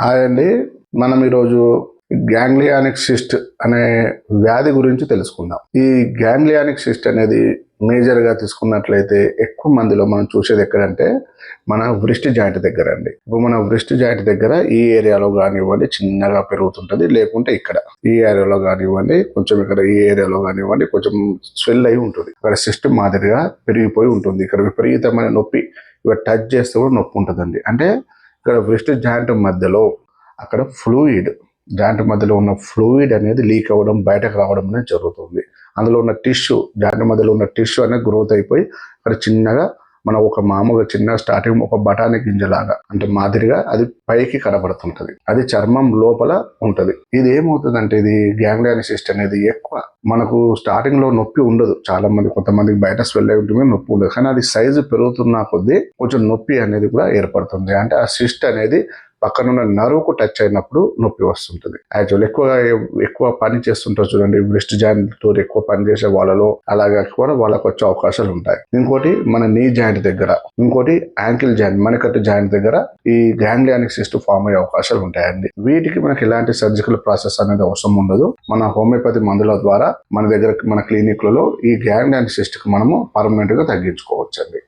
Hi అండి. మనం ఈరోజు గ్యాంగ్లియానిక్ సిస్ట్ అనే వ్యాధి గురించి తెలుసుకుందాం. ఈ గ్యాంగ్లియానిక్ సిస్ట్ అనేది మేజర్గా తీసుకున్నట్లయితే ఎక్కువ మందిలో మనం చూసేది ఎక్కడంటే మన వ్రిస్ట్ జాయింట్ దగ్గర అండి. ఇప్పుడు మన వ్రిస్ట్ జాయింట్ దగ్గర ఈ ఏరియాలో కానివ్వండి చిన్నగా పెరుగుతుంటుంది, లేకుంటే ఇక్కడ ఈ ఏరియాలో కానివ్వండి కొంచెం ఇక్కడ ఈ ఏరియాలో కానివ్వండి కొంచెం స్వెల్ అయి ఉంటుంది. ఇక్కడ సిస్ట్ మాదిరిగా పెరిగిపోయి ఉంటుంది. ఇక్కడ విపరీతమైన నొప్పి, ఇక్కడ టచ్ చేస్తే కూడా నొప్పి ఉంటుందండి. అంటే ఇక్కడ వ్రిస్ట్ జాయింట్ మధ్యలో అక్కడ జాయింట్ మధ్యలో ఉన్న ఫ్లూయిడ్ అనేది లీక్ అవ్వడం, బయటకు రావడం అనేది జరుగుతుంది. అందులో ఉన్న టిష్యూ, జాయింట్ మధ్యలో ఉన్న టిష్యూ అనేది గ్రోత్ అయిపోయి అక్కడ చిన్నగా మనం ఒక మామూలుగా చిన్న స్టార్టింగ్ ఒక బఠానీ గింజలాగా అంటే మాదిరిగా అది పైకి కనబడుతుంటది. అది చర్మం లోపల ఉంటది. ఇది ఏమవుతుందంటే ఇది గ్యాంగ్లియానిక్ సిస్ట్ అనేది ఎక్కువ మనకు స్టార్టింగ్ లో నొప్పి ఉండదు. చాలా మంది కొంతమందికి బయట స్వెల్ అయి ఉంటుంది, నొప్పి ఉండదు. కానీ అది సైజు పెరుగుతున్న కొద్దీ కొంచెం నొప్పి అనేది కూడా ఏర్పడుతుంది. అంటే ఆ సిస్ట్ అనేది పక్కనున్న నరువుకు టచ్ అయినప్పుడు నొప్పి వస్తుంటుంది. యాక్చువల్ ఎక్కువ పని చేస్తుంటారు చూడండి, వ్రిస్ట్ జాయింట్ తో ఎక్కువ పని చేసే వాళ్ళలో అలాగే కూడా వాళ్ళకు వచ్చే అవకాశాలు ఉంటాయి. ఇంకోటి మన నీ జాయింట్ దగ్గర, ఇంకోటి యాంకిల్ జాయింట్, మణికట్టు జాయింట్ దగ్గర ఈ గ్యాంగ్లియానిక్ సిస్ట్ ఫామ్ అయ్యే అవకాశాలు ఉంటాయండి. వీటికి మనకి ఎలాంటి సర్జికల్ ప్రాసెస్ అనేది అవసరం ఉండదు. మన హోమియోపతి మందుల ద్వారా మన దగ్గర మన క్లినిక్లలో ఈ గ్యాంగ్లియానిక్ సిస్ట్ కి మనము పర్మనెంట్ గా తగ్గించుకోవచ్చండి.